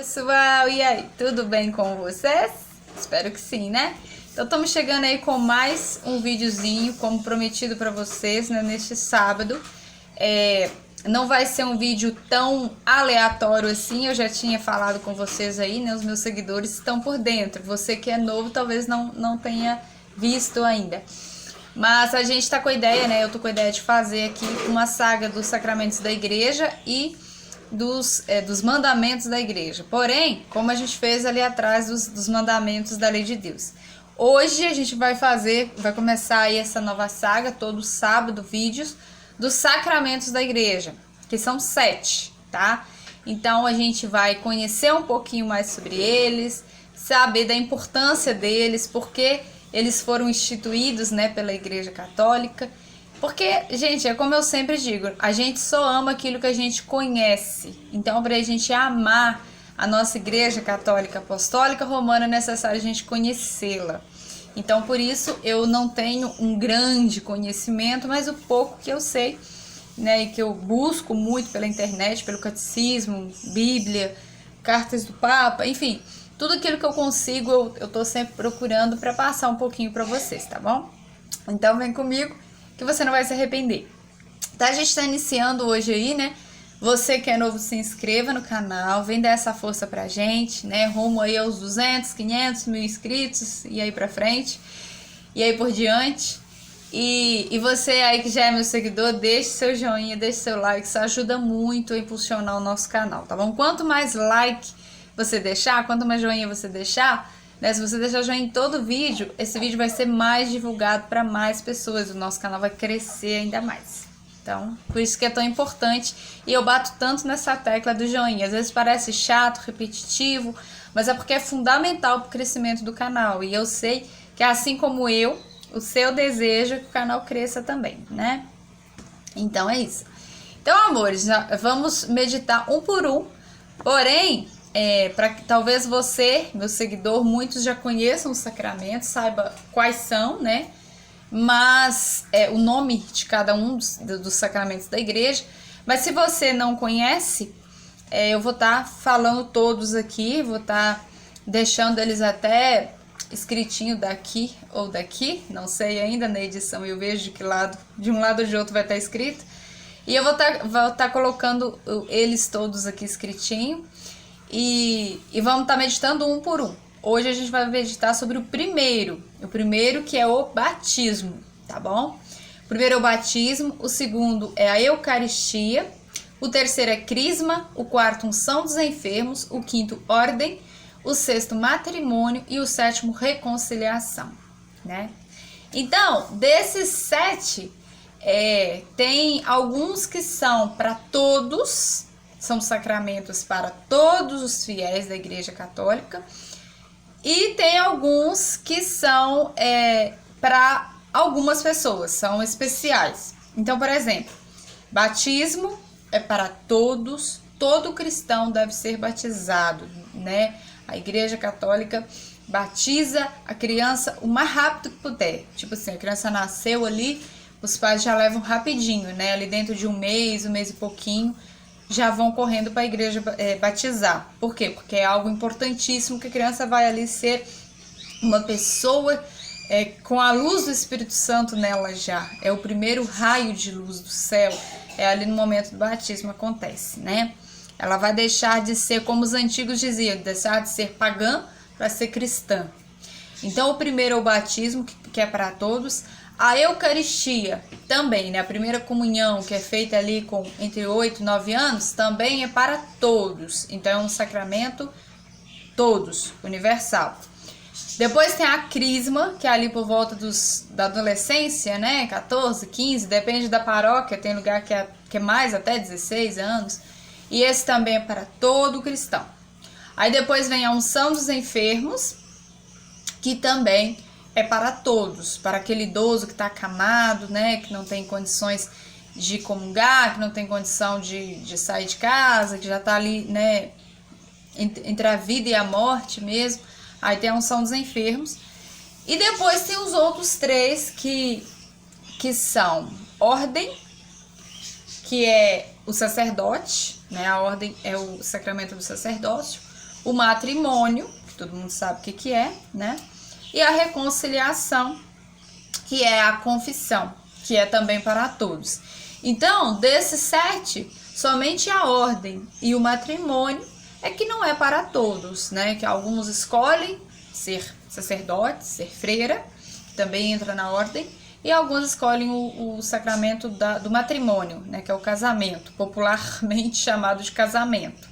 Pessoal, e aí, tudo bem com vocês? Espero que sim, né? Então estamos chegando aí com mais um videozinho, como prometido para vocês, né, neste sábado. Não vai ser um vídeo tão aleatório assim, eu já tinha falado com vocês aí, né? Os meus seguidores estão por dentro. Você que é novo talvez não tenha visto ainda. Mas a gente tá com a ideia, né? Eu tô com a ideia de fazer aqui uma saga dos sacramentos da igreja e dos mandamentos da igreja. Porém, como a gente fez ali atrás dos mandamentos da lei de Deus. Hoje a gente vai começar aí essa nova saga, todo sábado, vídeos dos sacramentos da igreja, que são 7, tá? Então a gente vai conhecer um pouquinho mais sobre eles, saber da importância deles, porque eles foram instituídos, né, pela Igreja Católica. Porque, gente, é como eu sempre digo, a gente só ama aquilo que a gente conhece. Então, para a gente amar a nossa Igreja Católica Apostólica Romana, é necessário a gente conhecê-la. Então, por isso, eu não tenho um grande conhecimento, mas o pouco que eu sei, né, e que eu busco muito pela internet, pelo catecismo, Bíblia, cartas do Papa, enfim, tudo aquilo que eu consigo, eu tô sempre procurando para passar um pouquinho para vocês, tá bom? Então, vem comigo, que você não vai se arrepender. Tá, a gente tá iniciando hoje aí, né? Você que é novo, se inscreva no canal, vem dar essa força pra gente, né? Rumo aí aos 200, 500 mil inscritos e aí pra frente, e aí por diante. E você aí que já é meu seguidor, deixe seu joinha, deixe seu like, isso ajuda muito a impulsionar o nosso canal, tá bom? Quanto mais like você deixar, quanto mais joinha você deixar, né? Se você deixar joinha em todo vídeo, esse vídeo vai ser mais divulgado para mais pessoas, o nosso canal vai crescer ainda mais. Então, por isso que é tão importante, e eu bato tanto nessa tecla do joinha. Às vezes parece chato, repetitivo, mas é porque é fundamental para o crescimento do canal. E eu sei que assim como eu, o seu desejo é que o canal cresça também, né? Então é isso. Então, amores, vamos meditar um por um, porém, para que talvez você, meu seguidor, muitos já conheçam os sacramentos, saiba quais são, né? Mas o nome de cada um dos sacramentos da igreja. Mas se você não conhece, eu vou estar falando todos aqui, vou estar deixando eles até escritinho daqui ou daqui, não sei ainda na edição, eu vejo de que lado, de um lado ou de outro vai estar escrito. E eu vou estar colocando eles todos aqui escritinho. E vamos estar meditando um por um. Hoje a gente vai meditar sobre o primeiro que é o batismo, tá bom? O primeiro é o batismo, o segundo é a Eucaristia, o terceiro é crisma, o quarto unção dos enfermos, o quinto ordem, o sexto matrimônio e o sétimo reconciliação, né? Então, desses 7, tem alguns que são para todos, são sacramentos para todos os fiéis da Igreja Católica, e tem alguns que são para algumas pessoas, são especiais. Então, por exemplo, batismo é para todos, todo cristão deve ser batizado, né? A Igreja Católica batiza a criança o mais rápido que puder. Tipo assim, a criança nasceu ali, os pais já levam rapidinho, né? Ali dentro de um mês e pouquinho, já vão correndo para a igreja batizar. Por quê? Porque é algo importantíssimo, que a criança vai ali ser uma pessoa com a luz do Espírito Santo nela já. É o primeiro raio de luz do céu, ali no momento do batismo acontece, né? Ela vai deixar de ser, como os antigos diziam, deixar de ser pagã para ser cristã. Então, o primeiro é o batismo, que é para todos. A Eucaristia também, né? A primeira comunhão, que é feita ali com entre 8 e 9 anos, também é para todos. Então, é um sacramento todos, universal. Depois tem a crisma, que é ali por volta da adolescência, né? 14, 15, depende da paróquia, tem lugar que é mais, até 16 anos. E esse também é para todo cristão. Aí depois vem a unção dos enfermos, que também é para todos, para aquele idoso que está acamado, né, que não tem condições de comungar, que não tem condição de sair de casa, que já está ali, né, entre a vida e a morte mesmo. Aí tem a unção dos enfermos. E depois tem os outros 3 que são ordem, que é o sacerdote, né, a ordem é o sacramento do sacerdócio. o matrimônio, que todo mundo sabe o que é, né? E a reconciliação, que é a confissão, que é também para todos. Então, desses 7, somente a ordem e o matrimônio é que não é para todos, né? Que alguns escolhem ser sacerdote, ser freira, que também entra na ordem, e alguns escolhem o sacramento do matrimônio, né? Que é o casamento, popularmente chamado de casamento.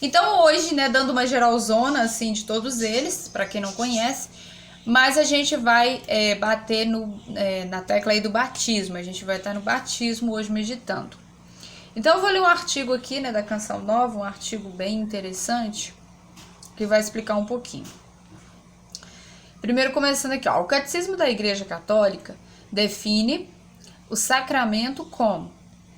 Então hoje, né, dando uma geralzona assim de todos eles, para quem não conhece, mas a gente vai bater na tecla aí do batismo. A gente vai estar no batismo hoje meditando. Então eu vou ler um artigo aqui, né, da Canção Nova, um artigo bem interessante, que vai explicar um pouquinho. Primeiro começando aqui, ó, o Catecismo da Igreja Católica define o sacramento como: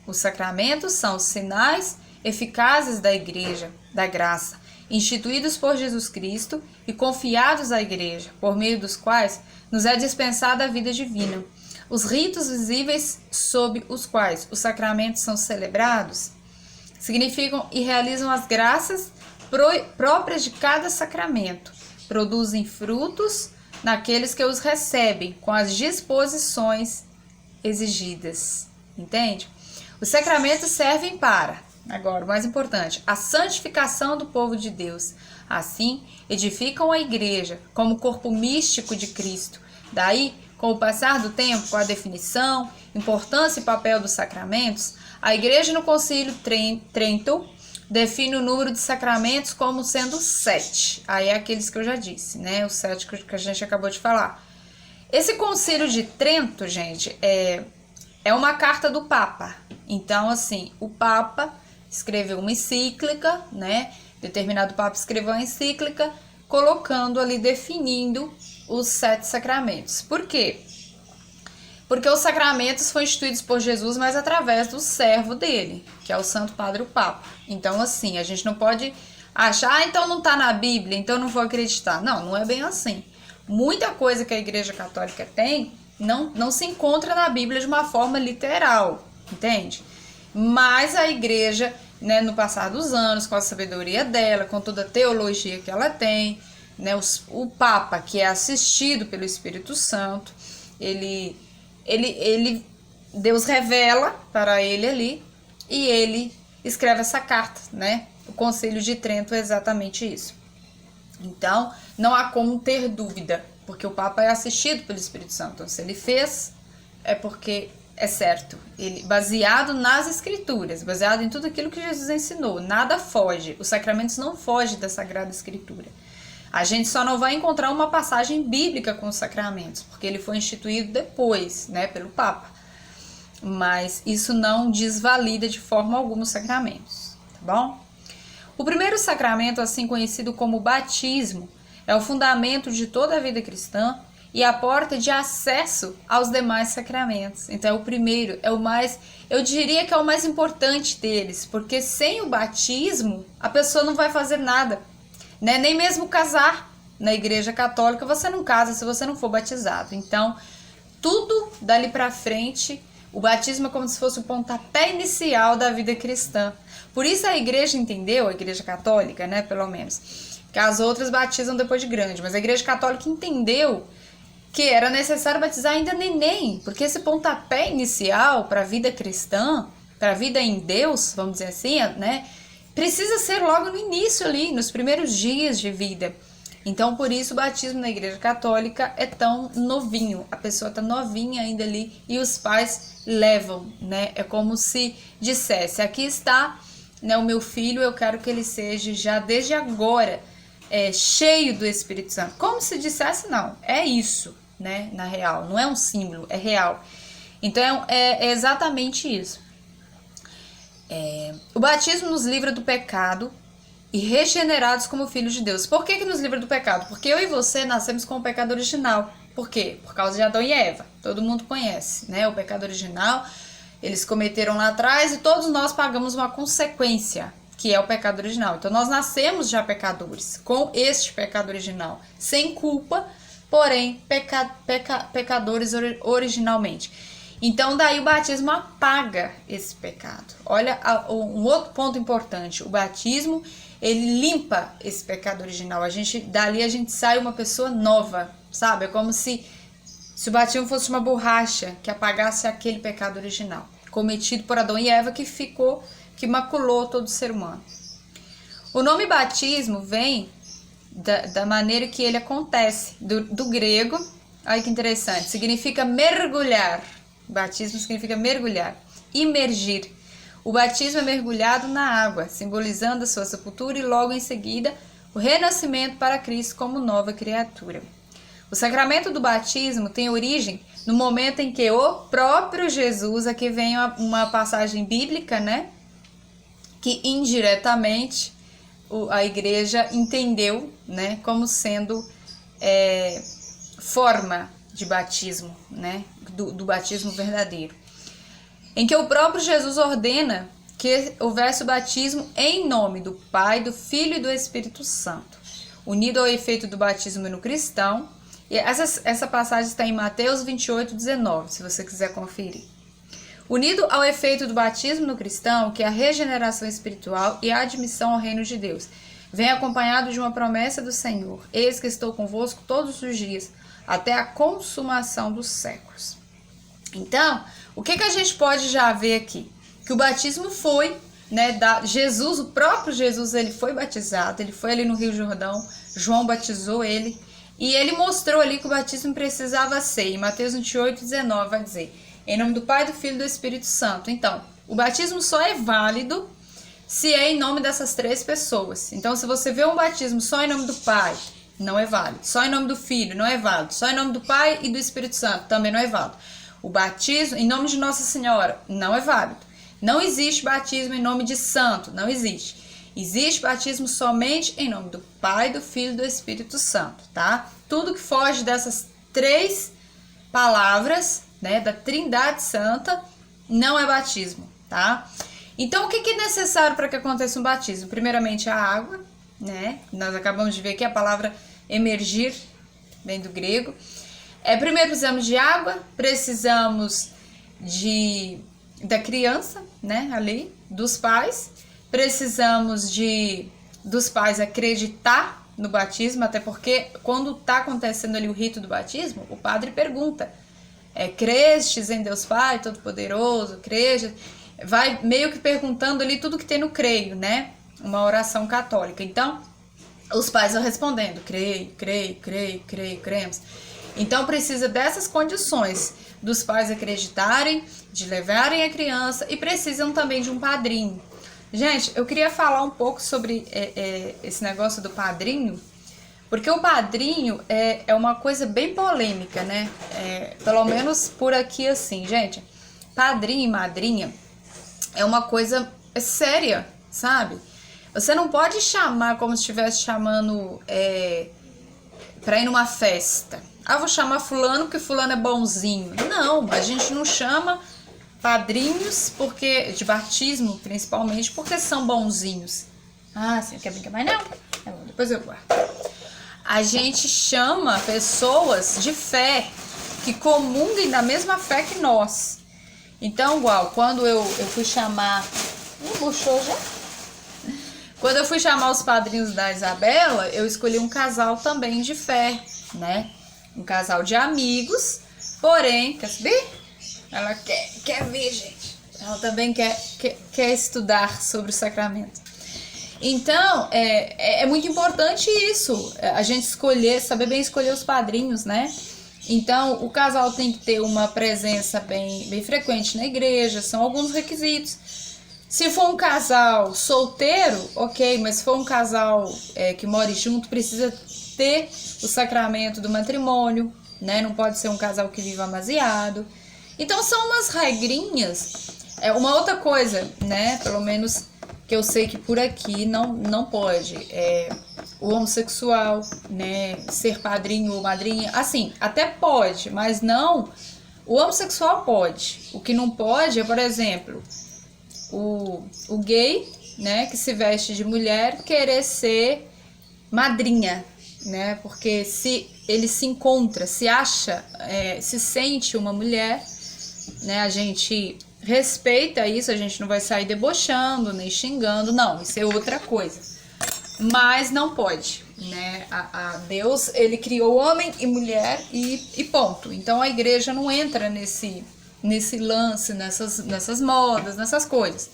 os sacramentos são os sinais eficazes da Igreja, da graça, instituídos por Jesus Cristo e confiados à Igreja, por meio dos quais nos é dispensada a vida divina. Os ritos visíveis sob os quais os sacramentos são celebrados significam e realizam as graças próprias de cada sacramento, produzem frutos naqueles que os recebem com as disposições exigidas. Entende? Os sacramentos servem para, agora o mais importante, a santificação do povo de Deus. Assim, edificam a igreja como corpo místico de Cristo. Daí, com o passar do tempo, com a definição, importância e papel dos sacramentos, a igreja no Concílio Trento define o número de sacramentos como sendo 7. Aí é aqueles que eu já disse, né? Os 7 que a gente acabou de falar. Esse Concílio de Trento, gente, é uma carta do Papa. Então, assim, o Papa escreveu uma encíclica, né? Determinado Papa escreveu uma encíclica colocando ali, definindo os 7 sacramentos. Por quê? Porque os sacramentos foram instituídos por Jesus, mas através do servo dele, que é o Santo Padre o Papa. Então, assim, a gente não pode achar, então não está na Bíblia, então não vou acreditar. Não, não é bem assim. Muita coisa que a Igreja Católica tem não se encontra na Bíblia de uma forma literal, entende? Mas a Igreja, né, no passar dos anos, com a sabedoria dela, com toda a teologia que ela tem, né, o Papa, que é assistido pelo Espírito Santo, Deus revela para ele ali e ele escreve essa carta, né? O Concílio de Trento é exatamente isso. Então, não há como ter dúvida, porque o Papa é assistido pelo Espírito Santo. Então, se ele fez, é porque é certo. Ele, baseado nas Escrituras, baseado em tudo aquilo que Jesus ensinou, nada foge. Os sacramentos não fogem da Sagrada Escritura. A gente só não vai encontrar uma passagem bíblica com os sacramentos, porque ele foi instituído depois, né, pelo Papa. Mas isso não desvalida de forma alguma os sacramentos, tá bom? O primeiro sacramento, assim conhecido como batismo, é o fundamento de toda a vida cristã e a porta de acesso aos demais sacramentos. Então é o primeiro, é o mais, eu diria que é o mais importante deles, porque sem o batismo a pessoa não vai fazer nada, né? Nem mesmo casar. Na Igreja Católica você não casa se você não for batizado. Então tudo dali para frente, o batismo é como se fosse o pontapé inicial da vida cristã. Por isso a Igreja entendeu, a Igreja Católica, né, pelo menos, que as outras batizam depois de grande, mas a Igreja Católica entendeu que era necessário batizar ainda neném, porque esse pontapé inicial para a vida cristã, para a vida em Deus, vamos dizer assim, né, precisa ser logo no início ali, nos primeiros dias de vida. Então, por isso, o batismo na Igreja Católica é tão novinho. A pessoa está novinha ainda ali e os pais levam, né? É como se dissesse, aqui está, né, o meu filho, eu quero que ele seja já desde agora cheio do Espírito Santo. Como se dissesse, não, é isso, né? Na real, não é um símbolo, é real. Então, é exatamente isso. O batismo nos livra do pecado e regenerados como filhos de Deus. Por que nos livra do pecado? Porque eu e você nascemos com o pecado original. Por quê? Por causa de Adão e Eva. Todo mundo conhece, né? O pecado original, eles cometeram lá atrás e todos nós pagamos uma consequência, que é o pecado original. Então nós nascemos já pecadores, com este pecado original, sem culpa, porém pecadores originalmente. Então daí o batismo apaga esse pecado. Olha um outro ponto importante, o batismo ele limpa esse pecado original. Dali a gente sai uma pessoa nova, sabe? É como se o batismo fosse uma borracha que apagasse aquele pecado original, cometido por Adão e Eva, que maculou todo ser humano. O nome batismo vem da maneira que ele acontece, do grego. Olha que interessante, significa mergulhar. Batismo significa mergulhar, imergir. O batismo é mergulhado na água, simbolizando a sua sepultura e logo em seguida o renascimento para Cristo como nova criatura. O sacramento do batismo tem origem no momento em que o próprio Jesus, aqui vem uma passagem bíblica, né, que indiretamente a igreja entendeu, né, como sendo forma de batismo, né, do batismo verdadeiro, em que o próprio Jesus ordena que houvesse o batismo em nome do Pai, do Filho e do Espírito Santo, unido ao efeito do batismo no cristão. E essa passagem está em Mateus 28:19, se você quiser conferir. Unido ao efeito do batismo no cristão, que é a regeneração espiritual e a admissão ao reino de Deus, vem acompanhado de uma promessa do Senhor: eis que estou convosco todos os dias, até a consumação dos séculos. Então, o que a gente pode já ver aqui? Que o batismo foi, né, Jesus, o próprio Jesus, ele foi batizado, ele foi ali no Rio Jordão, João batizou ele, e ele mostrou ali que o batismo precisava ser. Em Mateus 28:19 vai dizer: em nome do Pai, do Filho e do Espírito Santo. Então, o batismo só é válido se é em nome dessas três pessoas. Então, se você vê um batismo só em nome do Pai, não é válido. Só em nome do Filho, não é válido. Só em nome do Pai e do Espírito Santo, também não é válido. O batismo em nome de Nossa Senhora não é válido. Não existe batismo em nome de santo, não existe. Existe batismo somente em nome do Pai, do Filho e do Espírito Santo, tá? Tudo que foge dessas três palavras, né, da Trindade Santa, não é batismo, tá? Então, o que é necessário para que aconteça um batismo? Primeiramente, a água, né? Nós acabamos de ver aqui a palavra emergir, vem do grego. Primeiro precisamos de água, precisamos da criança, né, ali, dos pais. Precisamos dos pais acreditar no batismo, até porque quando está acontecendo ali o rito do batismo, o padre pergunta: crestes em Deus Pai Todo-Poderoso, crestes? Vai meio que perguntando ali tudo que tem no creio, né? Uma oração católica. Então, os pais vão respondendo: creio, creio, creio, creio, cremos. Então, precisa dessas condições, dos pais acreditarem, de levarem a criança, e precisam também de um padrinho. Gente, eu queria falar um pouco sobre esse negócio do padrinho, porque o padrinho é uma coisa bem polêmica, né? Pelo menos por aqui, assim, gente. Padrinho e madrinha é uma coisa séria, sabe? Você não pode chamar como se estivesse chamando pra ir numa festa. Vou chamar fulano porque fulano é bonzinho. Não, a gente não chama padrinhos de batismo, principalmente, porque são bonzinhos. Você não quer brincar mais não? Depois eu guardo. A gente chama pessoas de fé, que comunguem da mesma fé que nós. Então, igual, quando eu fui chamar... Puxou já? Quando eu fui chamar os padrinhos da Isabela, eu escolhi um casal também de fé, né? Um casal de amigos, porém... Quer subir? Ela quer ver, gente. Ela também quer estudar sobre o sacramento. Então, é muito importante isso. A gente saber bem escolher os padrinhos, né? Então, o casal tem que ter uma presença bem frequente na igreja. São alguns requisitos. Se for um casal solteiro, ok. Mas se for um casal que more junto, precisa ter o sacramento do matrimônio, né? Não pode ser um casal que viva amasiado. Então são umas regrinhas. Uma outra coisa, né, pelo menos que eu sei que por aqui não pode, o homossexual, né, ser padrinho ou madrinha, assim, até pode, mas não, o homossexual pode. O que não pode é, por exemplo, o gay, né, que se veste de mulher, querer ser madrinha, né, porque se ele se encontra, se acha, se sente uma mulher, né, a gente respeita isso, a gente não vai sair debochando, nem xingando, não, isso é outra coisa. mas não pode, né? Deus, ele criou homem e mulher e ponto. Então a igreja não entra nesse lance, nessas modas, nessas coisas.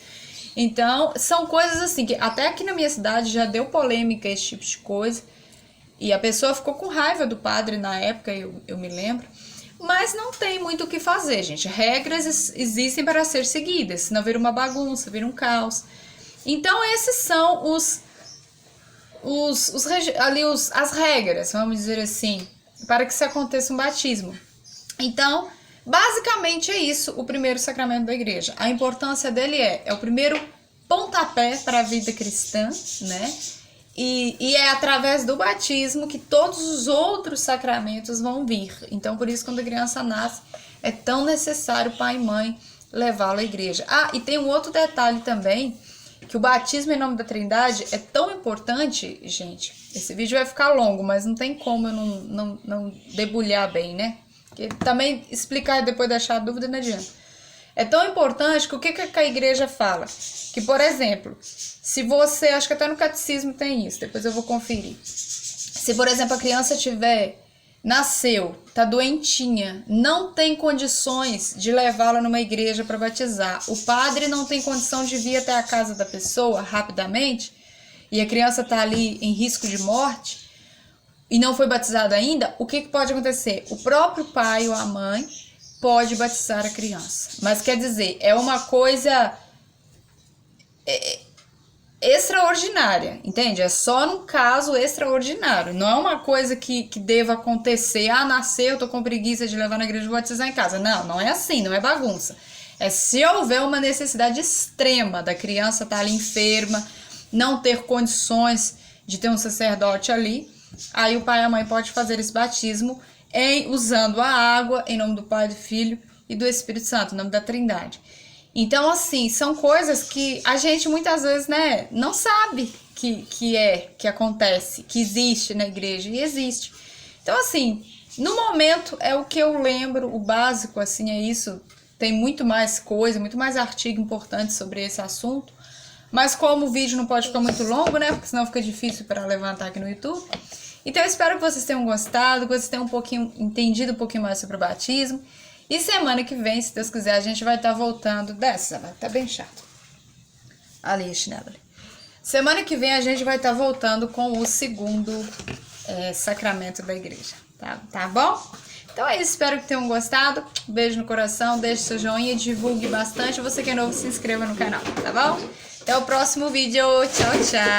Então, são coisas assim, que até aqui na minha cidade já deu polêmica esse tipo de coisa. E a pessoa ficou com raiva do padre na época, eu me lembro. Mas não tem muito o que fazer, gente. Regras existem para ser seguidas, senão vira uma bagunça, vira um caos. Então, esses são as regras, vamos dizer assim, para que se aconteça um batismo. Então, basicamente é isso, o primeiro sacramento da igreja. A importância dele é o primeiro pontapé para a vida cristã, né? E é através do batismo que todos os outros sacramentos vão vir. Então, por isso, quando a criança nasce, é tão necessário pai e mãe levá-lo à igreja. Ah, e tem um outro detalhe também, que o batismo em nome da Trindade é tão importante, gente. Esse vídeo vai ficar longo, mas não tem como eu não debulhar bem, né? Porque também explicar e depois deixar a dúvida não adianta. É tão importante que o que a igreja fala? Que, por exemplo, se você... Acho que até no catecismo tem isso, depois eu vou conferir. Se, por exemplo, a criança nasceu, tá doentinha, não tem condições de levá-la numa igreja para batizar, o padre não tem condição de vir até a casa da pessoa rapidamente, e a criança tá ali em risco de morte, e não foi batizada ainda, o que pode acontecer? O próprio pai ou a mãe pode batizar a criança. Mas quer dizer, é uma coisa extraordinária, entende? É só num caso extraordinário. Não é uma coisa que deva acontecer. Ah, nasceu, eu tô com preguiça de levar na igreja e batizar em casa. Não, não é assim, não é bagunça. É se houver uma necessidade extrema da criança estar ali enferma, não ter condições de ter um sacerdote ali, aí o pai e a mãe podem fazer esse batismo usando a água em nome do Pai, do Filho e do Espírito Santo, em nome da Trindade. Então, assim, são coisas que a gente muitas vezes, né, não sabe que acontece, que existe na igreja, e existe. Então, assim, no momento é o que eu lembro, o básico, assim, é isso. Tem muito mais coisa, muito mais artigo importante sobre esse assunto, mas como o vídeo não pode ficar muito longo, né, porque senão fica difícil para levantar aqui no YouTube. Então, eu espero que vocês tenham gostado, que vocês tenham entendido um pouquinho mais sobre o batismo. E semana que vem, se Deus quiser, a gente vai estar voltando dessa. Vai estar bem chato. Ali, a chinela ali. Semana que vem a gente vai estar voltando com o segundo sacramento da igreja. Tá bom? Então é isso, espero que tenham gostado. Beijo no coração, deixe seu joinha, divulgue bastante. Você que é novo, se inscreva no canal, tá bom? Até o próximo vídeo. Tchau, tchau.